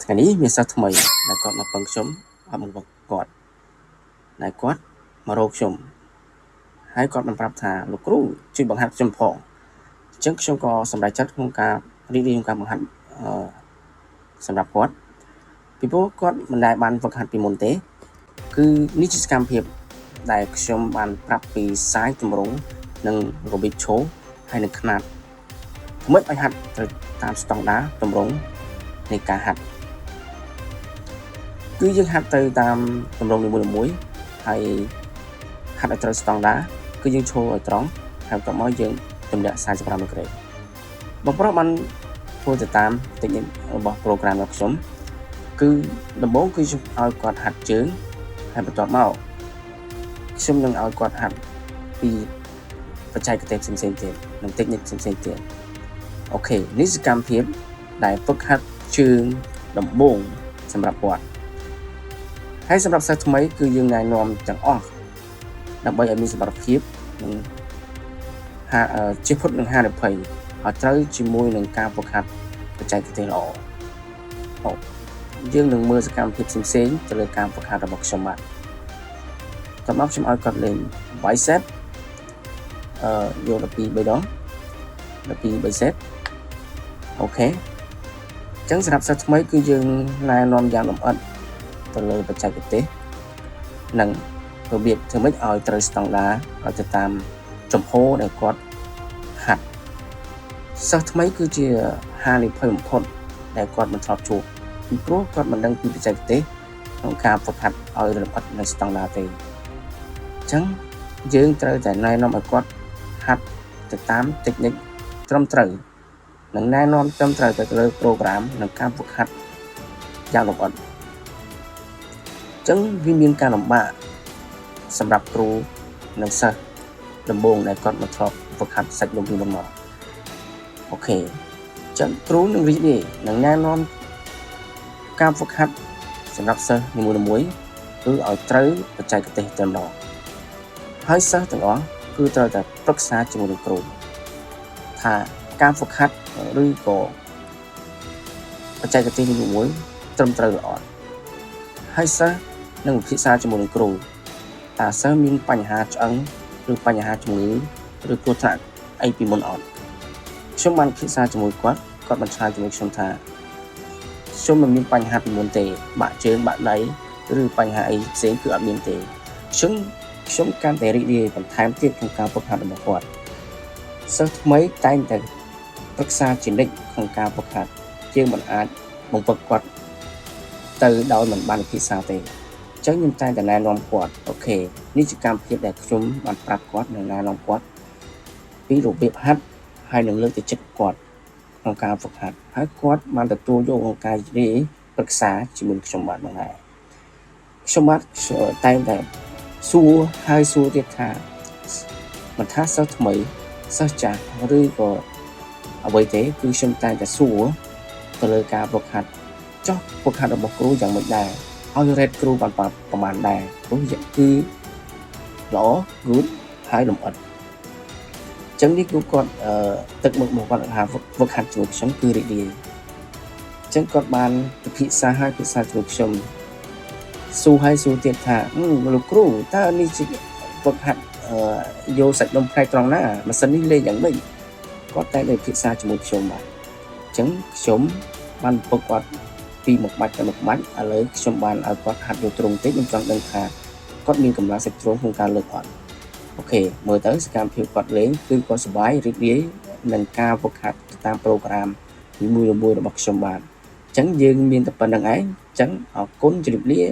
ថ្ងៃនេះមានសិស្សថ្មីដែលគាត់មកពឹងខ្ញុំអត់មកគាត់ដែលគាត់មករកខ្ញុំហើយគាត់បានប្រាប់ថាលោកគ្រូជួយបង្ហាត់ខ្ញុំផងអញ្ចឹងខ្ញុំក៏សម្រេចចិត្តក្នុងការរៀបរៀងការបង្ហាត់សម្រាប់គាត់ពីព្រោះគាត់មិនដែលបានហ្វឹកហាត់ពីមុនទេគឺនេះជាសកម្មភាពដែលខ្ញុំបានប្រាប់ពីសាយទម្រង់និងរបៀបឈរហើយនឹងຂະຫນាត់ធ្វើម៉េចឲ្យហាត់ត្រូវតាមស្តង់ដារទម្រង់នៃការហាត់គឺយើងហាត់ទៅតាមទម្រង់នីមួយៗហើយហាត់ឲ្យត្រូវស្តង់ដារគឺយើងឈរឲ្យត្រង់ហើយបន្ទាប់មកយើងទម្លាក់45ដឺក្រេបងប្រុសបានធ្វើទៅតាមតិចនិចរបស់ program របស់ខ្ញុំគឺដំបូងគឺខ្ញុំឲ្យគាត់ហាត់ជើងហើយបន្ទាប់មកខ្ញុំនឹងឲ្យគាត់ហាត់ពីបច្ចេកទេសផ្សេងៗទៀតនិងតិចនិចផ្សេងៗទៀតអូខេនេះសកម្មភាពដែលហ្វឹកហាត់ជើងដំបូងសម្រាប់គាត់ហើយសម្រាប់សិស្សថ្មីគឺយើងណែនាំទាំងអស់ដើម្បីឲ្យមានសមត្ថភាពនិងជៀសផុតនឹងហានិភ័យឲ្យត្រូវជាមួយនឹងការហ្វឹកហាត់បច្ចេកទេសល្អយើងនឹងមើលសកម្មភាពផ្សេងៗទៅលើការហ្វឹកហាត់របស់ខ្ញុំបាទសម្រាប់ខ្ញុំឲ្យគាត់លេង bicep យក12 3ដង12 bicep អូខេអញ្ចឹងសម្រាប់សិស្សថ្មីគឺយើងណែនាំយ៉ាងលម្អិតទៅលើបច្ចេកទេសនិងរបៀបធ្វើម៉េចឲ្យត្រូវស្តង់ដារឲ្យទៅតាមចំហដែលគាត់ហាត់សិស្សថ្មីគឺជាហានិភ័យបំផុតដែលគាត់មិនធ្លាប់ជួបពីព្រោះគាត់មិនដឹងពីបច្ចេកទេសក្នុងការហ្វឹកហាត់ឲ្យលម្អិតនៅស្តង់ដារទេអញ្ចឹងយើងត្រូវតែណែនាំឲ្យគាត់ហាត់ទៅតាមតិចនិចត្រឹមត្រូវនិងណែនាំត្រឹមត្រូវទៅលើ program និងការហ្វឹកហាត់យ៉ាងលម្អិតចឹងវាមានការលំបាកសម្រាប់គ្រូនិងសិស្សដំបូងដែលគាត់មកធ្លាប់ហ្វឹកហាត់សាច់ដុំពីមុនមកអូខេចឹងគ្រូនឹងរីករាយនឹងណែនាំការហ្វឹកហាត់សម្រាប់សិស្សនីមួយៗគឺឲ្យត្រូវបច្ចេកទេសត្រឹមត្រូវហើយសិស្សទាំងអស់គឺត្រូវតែប្រឹក្សាជាមួយនឹងគ្រូថាការហ្វឹកហាត់ឬក៏បច្ចេកទេសនីមួយៗត្រឹមត្រូវល្អហើយសិស្សនឹងពិភាក្សាជាមួយនឹងគ្រូតើសិស្សមានបញ្ហាឆ្អឹងឬបញ្ហាជំងឺឬគ្រោះថ្នាក់អីពីមុនអត់ខ្ញុំបានពិភាក្សាជាមួយគាត់បានឆ្លើយជាមួយខ្ញុំថាខ្ញុំមិនមានបញ្ហាពីមុនទេបាក់ជើងបាក់ដៃឬបញ្ហាអីផ្សេងគឺអត់មានទេខ្ញុំកាន់តែរីករាយបន្ថែមទៀតក្នុងការហ្វឹកហាត់របស់គាត់សិស្សថ្មីតែងតែប្រឹក្សាជានិច្ចក្នុងការហ្វឹកហាត់ជាងមិនអាចបង្វឹកគាត់ទៅដោយមិនបានពិភាក្សាទេអញ្ចឹងខ្ញុំតែងតែណែនាំគាត់អូខេនេះជាកម្មវិធីដែលខ្ញុំបានប្រាប់គាត់និងណែនាំគាត់ពីរបៀបហាត់ហើយនឹងលើកទឹកចិត្តគាត់ក្នុងការហ្វឹកហាត់ហើយគាត់បានទទួលយកក្នុងការនិយាយប្រឹក្សាជាមួយខ្ញុំបាទហ្នឹងហើយខ្ញុំបាទតែងតែសួរទៀតថាមិនថាសិស្សថ្មីសិស្សចាស់ឬក៏អ្វីទេគឺខ្ញុំតែងតែសួរទៅលើការហ្វឹកហាត់ចុះហ្វឹកហាត់របស់គ្រូយ៉ាងម៉េចដែរឲ្យ rate គ្រូបានប្រមាណដែរព្រោះគឺល្អ good ហើយលម្អិតអញ្ចឹងនេះគឺគាត់ទឹកមុខមកគាត់ថាហ្វឹកហាត់ជួយខ្ញុំគឺរីករាយអញ្ចឹងគាត់បានពិភាក្សាជួយខ្ញុំសួរទៀតថាលោកគ្រូតើនេះជាហ្វឹកហាត់យកសាច់ដុំផ្នែកត្រង់ណាម៉ាស៊ីននេះលេងយ៉ាងម៉េចគាត់តែពិភាក្សាជាមួយខ្ញុំបាទអញ្ចឹងខ្ញុំបានពឹកគាត់ពីមួយបាច់ទៅមួយបាច់ឥឡូវខ្ញុំបានឲ្យគាត់ហាត់យកទ្រង់តិចខ្ញុំចង់ដឹងថាគាត់មានកម្លាំងសាច់ទ្រង់ក្នុងការលើកអត់អូខេមើលទៅសកម្មភាពគាត់លេងគឺគាត់សប្បាយរីករាយនឹងការហ្វឹកហាត់តាម program នីមួយៗរបស់ខ្ញុំបាទអញ្ចឹងយើងមានតែប៉ុណ្្នឹងឯងអញ្ចឹងអរគុណជម្រាបលា